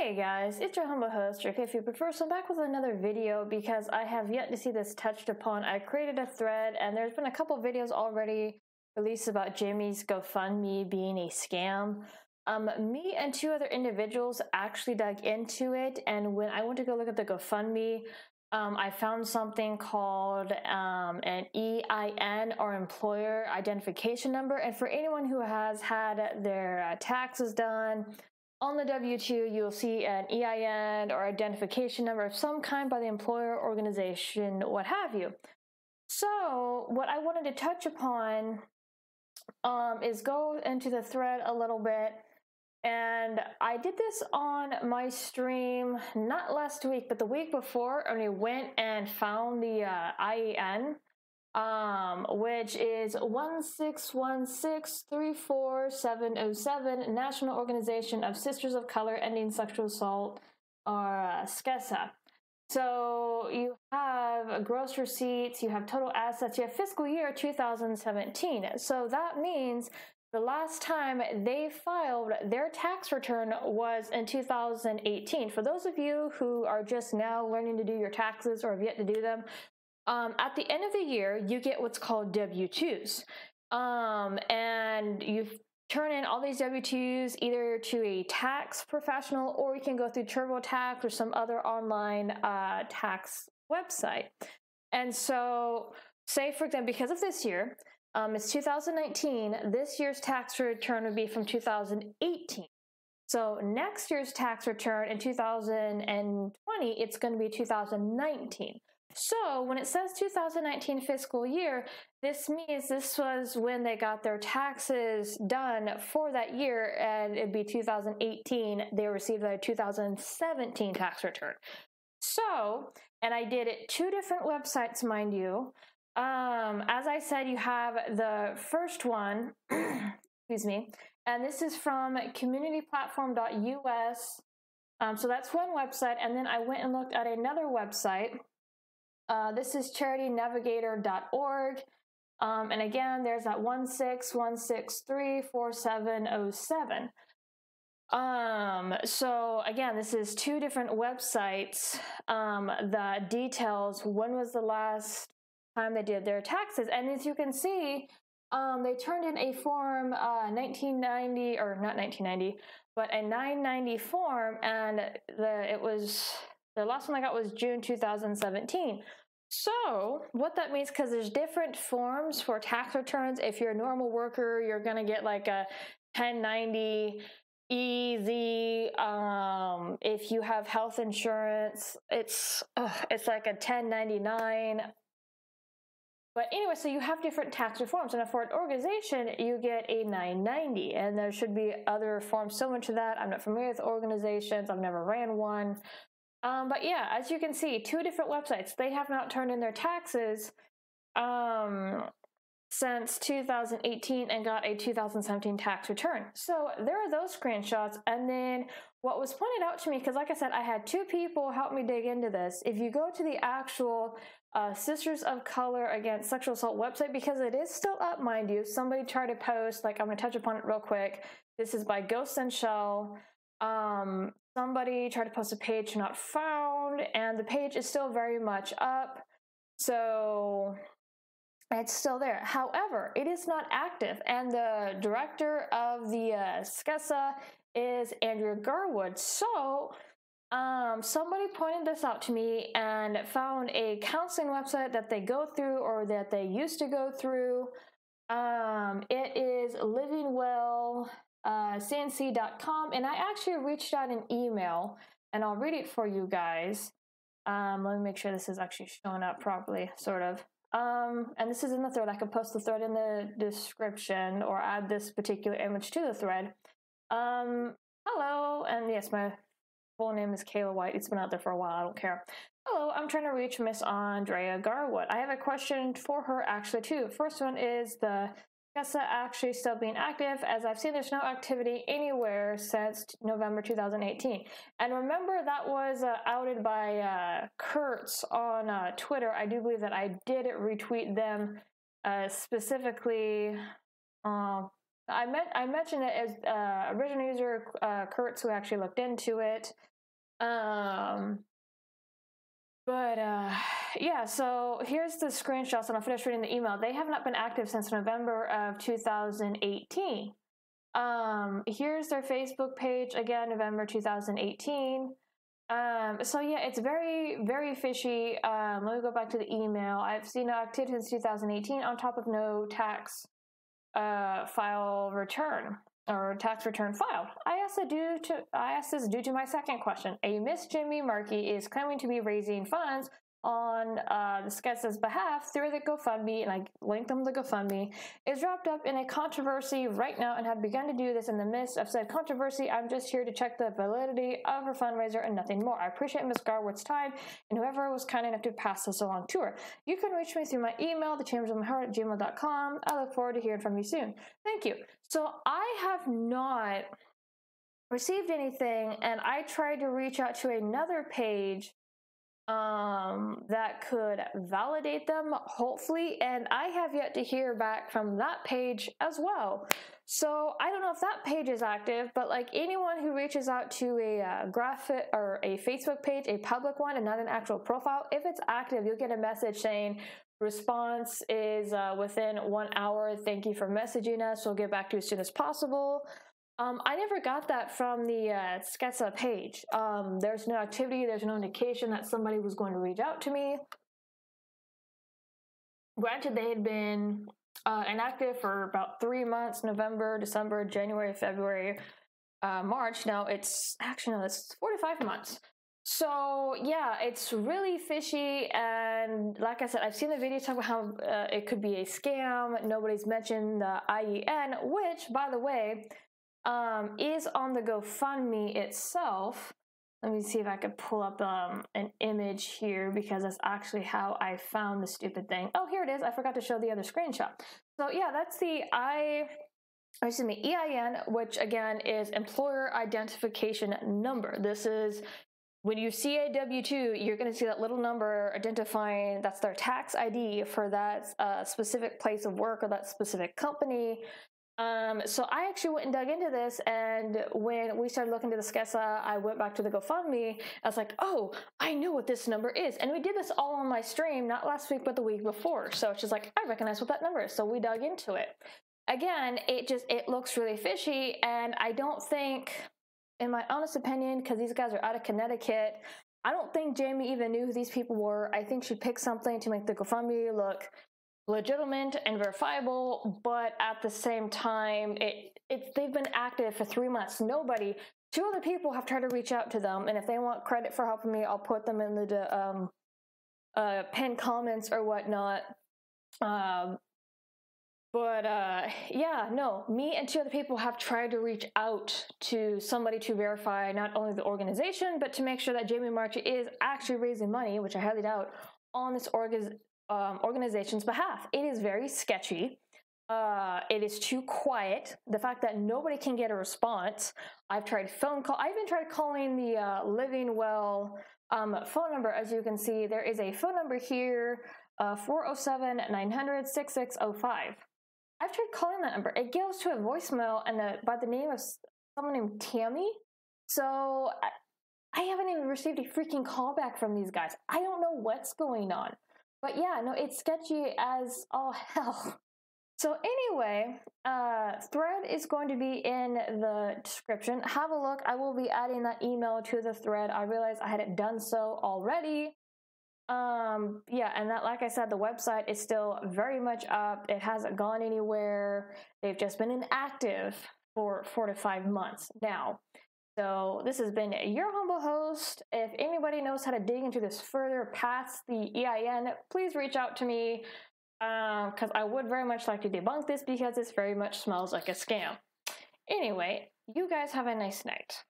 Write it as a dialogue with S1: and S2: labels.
S1: Hey guys, it's your humble host, Rick, if you prefer. So I'm back with another video because I have yet to see this touched upon. I created a thread and there's been a couple videos already released about Jimmy's GoFundMe being a scam. Me and two other individuals actually dug into it, and when I went to go look at the GoFundMe, I found something called an EIN, or Employer Identification Number. And for anyone who has had their taxes done, on the W-2, you'll see an EIN or identification number of some kind by the employer, organization, what have you. So what I wanted to touch upon is go into the thread a little bit. And I did this on my stream, not last week, but the week before, and I went and found the IEN, which is 161634707, National Organization of Sisters of Color Ending Sexual Assault, or SCESA. So you have gross receipts, you have total assets, you have fiscal year 2017. So that means the last time they filed their tax return was in 2018. For those of you who are just now learning to do your taxes or have yet to do them, at the end of the year, you get what's called W-2s. And you turn in all these W-2s either to a tax professional, or you can go through TurboTax or some other online tax website. And so, say for example, because of this year, it's 2019, this year's tax return would be from 2018. So next year's tax return in 2020, it's going to be 2019. So when it says 2019 fiscal year, this means this was when they got their taxes done for that year, and it'd be 2018, they received their 2017 tax return. So, and I did it two different websites, mind you. As I said, you have the first one, excuse me, and this is from communityplatform.us. So that's one website, and then I went and looked at another website. This is charitynavigator.org. And again, there's that 161634707. So again, this is two different websites. The details, when was the last time they did their taxes? And as you can see, they turned in a form 1990, or not 1990, but a 990 form, and the last one I got was June 2017. So what that means, because there's different forms for tax returns. If you're a normal worker, you're going to get like a 1090 EZ. If you have health insurance, it's like a 1099. But anyway, so you have different tax reforms, and for an organization, you get a 990, and there should be other forms similar to that. I'm not familiar with organizations. I've never ran one. But yeah, as you can see, two different websites. They have not turned in their taxes since 2018 and got a 2017 tax return. So there are those screenshots. And then what was pointed out to me, because like I said, I had two people help me dig into this. If you go to the actual Sisters of Color Against Sexual Assault website, because it is still up, mind you, somebody tried to post, like I'm going to touch upon it real quick. This is by Ghost and Shell. Somebody tried to post a page not found, and the page is still very much up, so it's still there. However, it is not active, and the director of the SCESA is Andrea Garwood. So somebody pointed this out to me and found a counseling website that they go through, or that they used to go through. It is livingwellcnc.com, and I actually reached out an email, and I'll read it for you guys. Let me make sure this is actually showing up properly, sort of. And this is in the thread. I could post the thread in the description, or add this particular image to the thread. Hello, and yes, my full name is Kayla White. It's been out there for a while. I don't care. Hello, I'm trying to reach Miss Andrea Garwood. I have a question for her actually too. First one is the SCESA actually still being active, as I've seen there's no activity anywhere since November 2018. And remember, that was outed by Kurtz on Twitter. I do believe that I did retweet them specifically. I mentioned it as original user Kurtz, who actually looked into it. Yeah, so here's the screenshots, and I'll finish reading the email. They have not been active since November of 2018. Here's their Facebook page, again, November 2018. So yeah, it's very, very fishy. Let me go back to the email. I've seen no activity since 2018 on top of no tax file return or tax return filed. I asked this due to my second question. A Miss Jamie Marchi is claiming to be raising funds on the Sketsa's behalf through the GoFundMe, and I linked them to the GoFundMe, is wrapped up in a controversy right now and had begun to do this in the midst of said controversy. I'm just here to check the validity of her fundraiser and nothing more. I appreciate Ms. Garwood's time and whoever was kind enough to pass this along to her. You can reach me through my email, thechambersofmyheart@gmail.com. I look forward to hearing from you soon. Thank you. So I have not received anything, and I tried to reach out to another page that could validate them, hopefully, and I have yet to hear back from that page as well. So I don't know if that page is active, but like anyone who reaches out to a graphic or a Facebook page, a public one and not an actual profile, if it's active, you'll get a message saying response is within 1 hour. Thank you for messaging us. We'll get back to you as soon as possible. I never got that from the Sketsa page. There's no activity, there's no indication that somebody was going to reach out to me. Granted, they had been inactive for about 3 months, November, December, January, February, March. Now it's 4 to 5 months. So yeah, it's really fishy, and like I said, I've seen the video talk about how it could be a scam. Nobody's mentioned the IEN, which, by the way, is on the GoFundMe itself. Let me see if I could pull up an image here, because that's actually how I found the stupid thing. Oh, here it is. I forgot to show the other screenshot. So yeah, that's the EIN, which again is Employer Identification Number. This is when you see a W-2, you're going to see that little number identifying that's their tax ID for that specific place of work or that specific company. So I actually went and dug into this, and when we started looking into the Sketsa, I went back to the GoFundMe. I was like, oh, I know what this number is. And we did this all on my stream, not last week, but the week before. So it's just like, I recognize what that number is. So we dug into it. Again, it looks really fishy, and I don't think, in my honest opinion, because these guys are out of Connecticut, I don't think Jamie even knew who these people were. I think she picked something to make the GoFundMe look legitimate and verifiable, but at the same time, they've been active for 3 months. Two other people have tried to reach out to them, and if they want credit for helping me, I'll put them in the pinned comments or whatnot. Yeah, no, me and 2 other people have tried to reach out to somebody to verify not only the organization, but to make sure that Jamie Marchi is actually raising money, which I highly doubt, on this organization's behalf. It is very sketchy. It is too quiet. The fact that nobody can get a response. I've tried phone call. I even tried calling the Living Well phone number. As you can see, there is a phone number here, 407-900-6605. I've tried calling that number. It goes to a voicemail and by the name of someone named Tammy. So I haven't even received a freaking call back from these guys. I don't know what's going on. But yeah, no, it's sketchy as all hell. So anyway, thread is going to be in the description. Have a look. I will be adding that email to the thread. I realized I hadn't done so already. Yeah, and that, like I said, the website is still very much up. It hasn't gone anywhere. They've just been inactive for 4 to 5 months now. So this has been your humble host. If anybody knows how to dig into this further past the EIN, please reach out to me, because I would very much like to debunk this, because this very much smells like a scam. Anyway, you guys have a nice night.